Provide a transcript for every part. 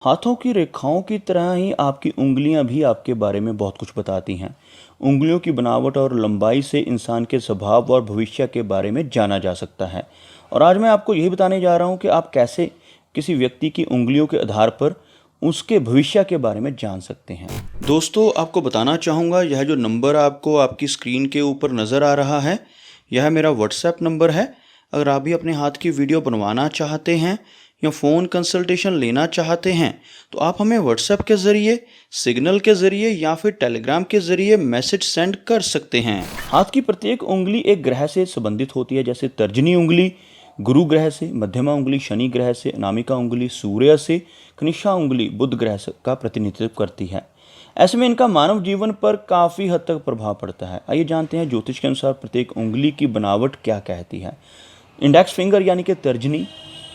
हाथों की रेखाओं की तरह ही आपकी उंगलियां भी आपके बारे में बहुत कुछ बताती हैं। उंगलियों की बनावट और लंबाई से इंसान के स्वभाव और भविष्य के बारे में जाना जा सकता है। और आज मैं आपको यही बताने जा रहा हूं कि आप कैसे किसी व्यक्ति की उंगलियों के आधार पर उसके भविष्य के बारे में जान सकते हैं। दोस्तों, आपको बताना चाहूँगा, यह जो नंबर आपको आपकी स्क्रीन के ऊपर नज़र आ रहा है, यह मेरा व्हाट्सएप नंबर है। अगर आप भी अपने हाथ की वीडियो बनवाना चाहते हैं या फ़ोन कंसल्टेशन लेना चाहते हैं तो आप हमें व्हाट्सएप के ज़रिए, सिग्नल के ज़रिए या फिर टेलीग्राम के ज़रिए मैसेज सेंड कर सकते हैं। हाथ की प्रत्येक उंगली एक ग्रह से संबंधित होती है, जैसे तर्जनी उंगली गुरु ग्रह से, मध्यमा उंगली शनि ग्रह से, अनामिका उंगली सूर्य से, कनिष्ठा उंगली बुध ग्रह का प्रतिनिधित्व करती है। ऐसे में इनका मानव जीवन पर काफ़ी हद तक प्रभाव पड़ता है। आइए जानते हैं ज्योतिष के अनुसार प्रत्येक उंगली की बनावट क्या कहती है। इंडेक्स फिंगर यानी कि तर्जनी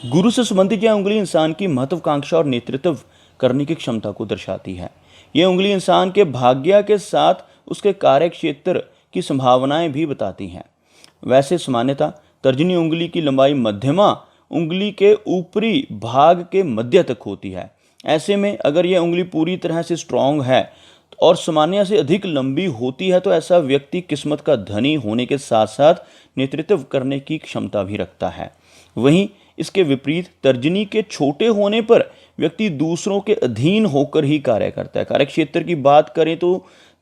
गुरु से संबंधित यह उंगली इंसान की महत्वाकांक्षा और नेतृत्व करने की क्षमता को दर्शाती है। यह उंगली इंसान के भाग्य के साथ उसके कार्य क्षेत्र की संभावनाएं भी बताती हैं। वैसे सामान्यतः तर्जनी उंगली की लंबाई मध्यमा उंगली के ऊपरी भाग के मध्य तक होती है। ऐसे में अगर यह उंगली पूरी तरह से स्ट्रांग है और सामान्य से अधिक लंबी होती है तो ऐसा व्यक्ति किस्मत का धनी होने के साथ साथ नेतृत्व करने की क्षमता भी रखता है। वहीं इसके विपरीत तर्जनी के छोटे होने पर व्यक्ति दूसरों के अधीन होकर ही कार्य करता है। कार्य क्षेत्र की बात करें तो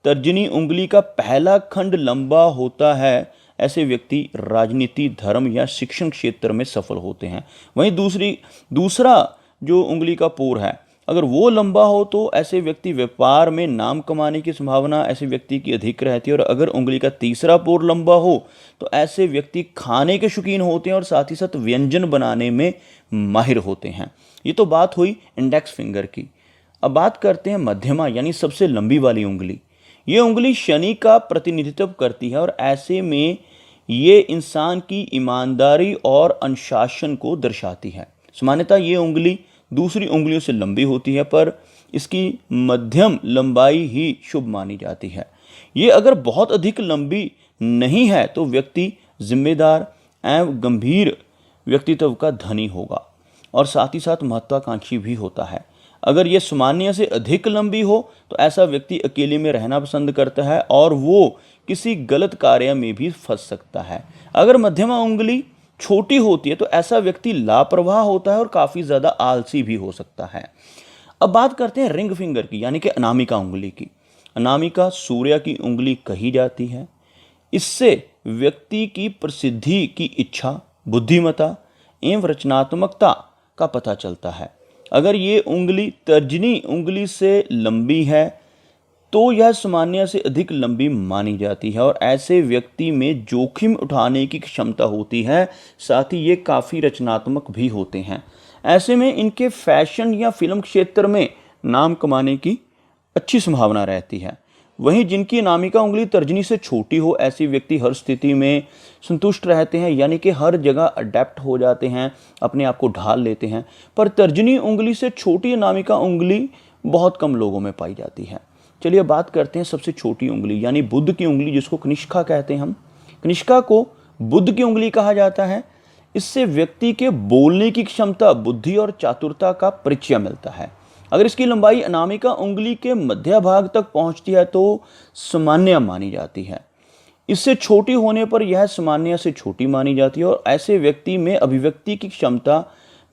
तर्जनी उंगली का पहला खंड लंबा होता है। ऐसे व्यक्ति राजनीति, धर्म या शिक्षण क्षेत्र में सफल होते हैं। वहीं दूसरा जो उंगली का पोर है, अगर वो लंबा हो तो ऐसे व्यक्ति व्यापार में नाम कमाने की संभावना ऐसे व्यक्ति की अधिक रहती है। और अगर उंगली का तीसरा पोर लंबा हो तो ऐसे व्यक्ति खाने के शौकीन होते हैं और साथ ही साथ व्यंजन बनाने में माहिर होते हैं। ये तो बात हुई इंडेक्स फिंगर की। अब बात करते हैं मध्यमा यानी सबसे लंबी वाली उंगली। ये उंगली शनि का प्रतिनिधित्व करती है और ऐसे में ये इंसान की ईमानदारी और अनुशासन को दर्शाती है। सामान्यतः ये उंगली दूसरी उंगलियों से लंबी होती है, पर इसकी मध्यम लंबाई ही शुभ मानी जाती है। ये अगर बहुत अधिक लंबी नहीं है तो व्यक्ति जिम्मेदार एवं गंभीर व्यक्तित्व का धनी होगा और साथ ही साथ महत्वाकांक्षी भी होता है। अगर ये सामान्य से अधिक लंबी हो तो ऐसा व्यक्ति अकेले में रहना पसंद करता है और वो किसी गलत कार्य में भी फंस सकता है। अगर मध्यमा उंगली छोटी होती है तो ऐसा व्यक्ति लापरवाह होता है और काफ़ी ज़्यादा आलसी भी हो सकता है। अब बात करते हैं रिंग फिंगर की यानी कि अनामिका उंगली की। अनामिका सूर्य की उंगली कही जाती है। इससे व्यक्ति की प्रसिद्धि की इच्छा, बुद्धिमत्ता एवं रचनात्मकता का पता चलता है। अगर ये उंगली तर्जनी उंगली से लंबी है तो यह सामान्य से अधिक लंबी मानी जाती है और ऐसे व्यक्ति में जोखिम उठाने की क्षमता होती है। साथ ही ये काफ़ी रचनात्मक भी होते हैं। ऐसे में इनके फैशन या फिल्म क्षेत्र में नाम कमाने की अच्छी संभावना रहती है। वहीं जिनकी अनामिका उंगली तर्जनी से छोटी हो, ऐसे व्यक्ति हर स्थिति में संतुष्ट रहते हैं, यानी कि हर जगह अडेप्ट हो जाते हैं, अपने आप को ढाल लेते हैं। पर तर्जनी उंगली से छोटी अनामिका उंगली बहुत कम लोगों में पाई जाती है। चलिए बात करते हैं सबसे छोटी उंगली यानी बुध की उंगली, जिसको कनिष्का कहते हैं हम। कनिष्का को बुध की उंगली कहा जाता है। इससे व्यक्ति के बोलने की क्षमता, बुद्धि और चातुरता का परिचय मिलता है। अगर इसकी लंबाई अनामिका उंगली के मध्य भाग तक पहुंचती है तो सामान्य मानी जाती है। इससे छोटी होने पर यह सामान्य से छोटी मानी जाती है और ऐसे व्यक्ति में अभिव्यक्ति की क्षमता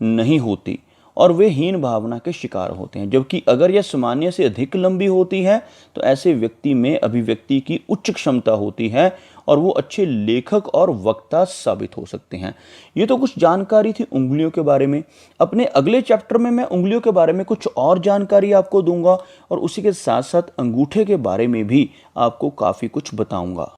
नहीं होती और वे हीन भावना के शिकार होते हैं। जबकि अगर यह सामान्य से अधिक लंबी होती है तो ऐसे व्यक्ति में अभिव्यक्ति की उच्च क्षमता होती है और वो अच्छे लेखक और वक्ता साबित हो सकते हैं। ये तो कुछ जानकारी थी उंगलियों के बारे में। अपने अगले चैप्टर में मैं उंगलियों के बारे में कुछ और जानकारी आपको दूंगा और उसी के साथ साथ अंगूठे के बारे में भी आपको काफ़ी कुछ बताऊंगा।